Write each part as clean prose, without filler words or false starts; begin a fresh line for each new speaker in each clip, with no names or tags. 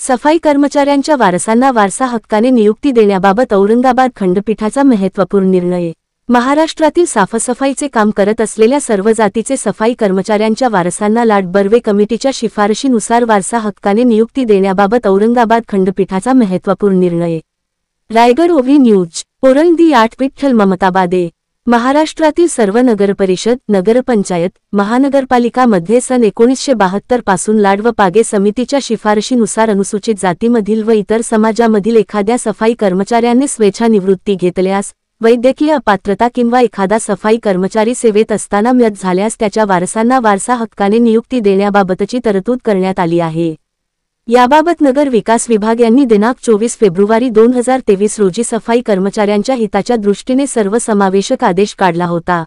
सफाई कर्मचाऱ्यांच्या वारसांना वारसा हक्काने नियुक्ती देण्याबाबत औरंगाबाद खंडपीठाचा महत्त्वपूर्ण निर्णय। महाराष्ट्रातील साफसफाईचे काम करत असलेल्या सर्व जातीचे सफाई कर्मचाऱ्यांच्या वारसांना लाड बर्वे कमिटीच्या शिफारशीनुसार वारसा हक्काने नियुक्ती देण्याबाबत औरंगाबाद खंडपीठाचा महत्त्वपूर्ण निर्णय। रायगड ओव्ही न्यूज। ओरल दी 8 विठ्ठल ममताबादे। महाराष्ट्रातील सर्व नगरपरिषद, नगरपंचायत, महानगरपालिका मध्ये सन 1972 पासून लाड व पागे समितीच्या शिफारशीनुसार अनुसूचित जातीमधील व इतर समाजामधील एखाद्या सफाई कर्मचाऱ्याने स्वेच्छानिवृत्ती घेतल्यास, वैद्यकीय अपात्रता किंवा एखादा सफाई कर्मचारी सेवेत असताना मृत झाल्यास त्याच्या वारसांना वारसा हक्काने नियुक्ती देण्याबाबतची तरतूद करण्यात आली आहे। याबाबत नगर विकास विभाग यांनी दिनांक 24 फेब्रुवारी 2023 रोजी सफाई कर्मचाऱ्यांच्या हिताच्या दृष्टीने सर्वसमावेशक आदेश काढला होता।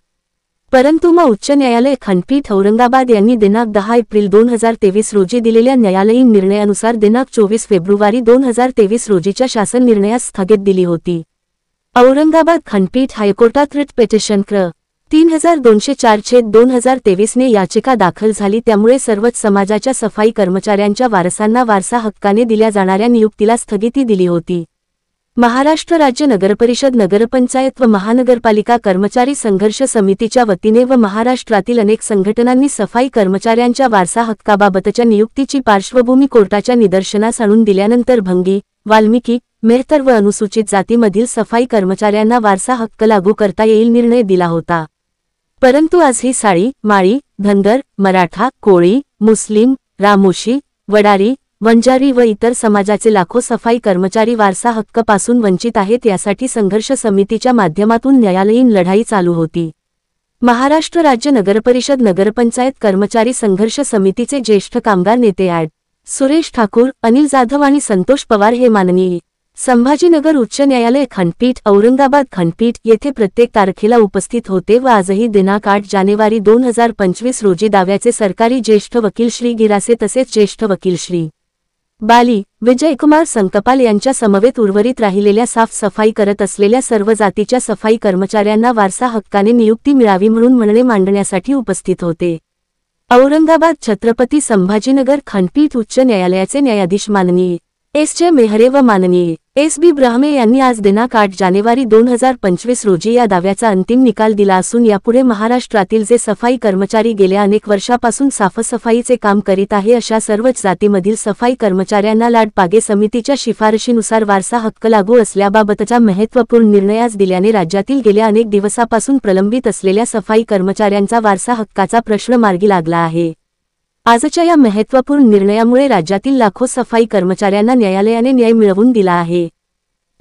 परंतु उच्च न्यायालय खंडपीठ औरंगाबाद यांनी दिनांक 10 एप्रिल 2023 रोजी दिलेल्या न्यायालयीन निर्णयानुसार दिनांक 24 फेब्रुवारी 2023 रोजीच्या शासन निर्णयास स्थगिती दिली होती। औरंगाबाद खंडपीठ हायकोर्टात रिट पिटिशन क्र. 3204/2023 ने याचिका दाखल झाली, त्यामुळे सर्वच समाजाच्या सफाई कर्मचाऱ्यांच्या वारसांना वारसा हक्काने दिल्या जाणाऱ्या नियुक्तीला स्थगिती दिली होती। महाराष्ट्र राज्य नगरपरिषद, नगरपंचायत व महानगरपालिका कर्मचारी संघर्ष समितीच्या वतीने व महाराष्ट्रातील अनेक संघटनांनी सफाई कर्मचाऱ्यांच्या वारसा हक्काबाबतच्या नियुक्तीची पार्श्वभूमी कोर्टाच्या निदर्शनास आणून दिल्यानंतर भंगी, वाल्मिकी, मेहतर व अनुसूचित जातीमधील सफाई कर्मचाऱ्यांना वारसा हक्क लागू करता येईल निर्णय दिला होता। परंतु आजही साळी, माळी, धनगर, मराठा, कोळी, मुस्लिम, रामोशी, वडारी, वंजारी व इतर समाजाचे लाखो सफाई कर्मचारी वारसा हक्क पासून वंचित आहेत। यासाठी संघर्ष समितीच्या माध्यमातून न्यायालयीन लढाई चालू होती। महाराष्ट्र राज्य नगरपरिषद, नगरपंचायत कर्मचारी संघर्ष समितीचे ज्येष्ठ कामगार नेते ॲड. सुरेश ठाकूर, अनिल जाधव आणि संतोष पवार हे माननीय संभाजीनगर उच्च न्यायालय खंडपीठ, औरंगाबाद खंडपीठ येथे प्रत्येक तारखेला उपस्थित होते व आजही दिनांक 8 जानेवारी 2025 रोजी दाव्याचे सरकारी ज्येष्ठ वकील श्री गिरासे तसेच ज्येष्ठ वकील श्री बाली, विजयकुमार संकपाल यांच्या समवेत उर्वरित राहिलेल्या साफ सफाई करत असलेल्या सर्व जातीच्या सफाई कर्मचाऱ्यांना वारसा हक्काने नियुक्ती मिळावी म्हणून म्हणणे मांडण्यासाठी उपस्थित होते। औरंगाबाद छत्रपती संभाजीनगर खंडपीठ उच्च न्यायालयाचे न्यायाधीश माननीय एस. जे. मेहरे व माननीय एस. बी. ब्राह्मे यांनी आज दिनांक 8 जानेवारी 2025 रोजी या दाव्याचा अंतिम निकाल दिला असून यापुढे महाराष्ट्रातील जे सफाई कर्मचारी गेल्या अनेक वर्षापासून साफसफाईचे काम करीत आहे अशा सर्वच जातीमधील सफाई कर्मचाऱ्यांना लाड पागे समितीच्या शिफारशीनुसार वारसा हक्क लागू असल्याबाबतचा महत्त्वपूर्ण निर्णय आज दिल्याने राज्यातील गेल्या अनेक दिवसापासून प्रलंबित असलेल्या सफाई कर्मचाऱ्यांचा वारसा हक्काचा प्रश्न मार्गी लागला आहे। आजच्या या महत्त्वपूर्ण निर्णयामुळे राज्यातील लाखो सफाई कर्मचाऱ्यांना न्यायालयाने न्याय मिळवून दिला आहे।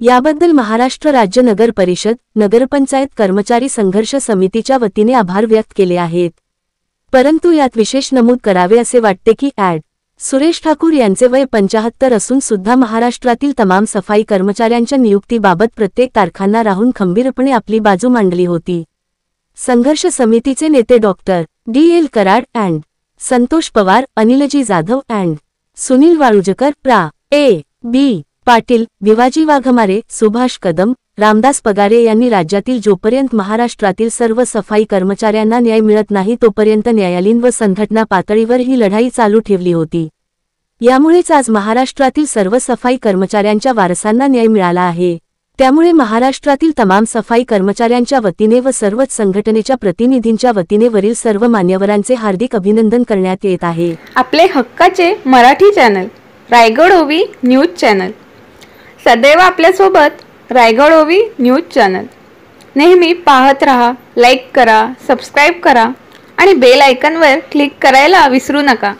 याबद्दल महाराष्ट्र राज्य नगर परिषद, नगरपंचायत कर्मचारी संघर्ष समितीच्या वतीने आभार व्यक्त केले आहेत। परंतु यात विशेष नमूद करावे असे वाटते की ॲड. सुरेश ठाकूर यांचे वय 75 असून सुद्धा महाराष्ट्रातील तमाम सफाई कर्मचाऱ्यांच्या नियुक्तीबाबत प्रत्येक तारखांना राहून खंबीरपणे आपली बाजू मांडली होती। संघर्ष समितीचे नेते doctor D. L. Karad and Santosh Pawar, Anilji Jadhav and Sunil Walujkar, प्रा. ए. बी. पाटील, भिवाजी वाघमारे, सुभाष कदम, रामदास पगारे यांनी राज्यातील जोपर्यंत महाराष्ट्रातील सर्व सफाई कर्मचाऱ्यांना न्याय मिळत नाही तोपर्यंत न्यायालयीन व संघटना पातळीवर ही लढाई चालू ठेवली होती। यामुळेच आज महाराष्ट्रातील सर्व सफाई कर्मचाऱ्यांच्या वारसांना न्याय मिळाला आहे। त्यामुळे महाराष्ट्रातील तमाम सफाई कर्मचाऱ्यांच्या वतीने व सर्वच संघटनेच्या प्रतिनिधींच्या वतीने वरील सर्व मान्यवरांचे हार्दिक अभिनंदन करण्यात येत आहे।
आपले हक्काचे मराठी चॅनल रायगड ओवी न्यूज चॅनल सदैव आपल्यासोबत। रायगड ओवी न्यूज चॅनल नेहमी पाहत रहा, लाईक करा, सबस्क्राईब करा आणि बेल आयकॉनवर क्लिक करायला विसरू नका।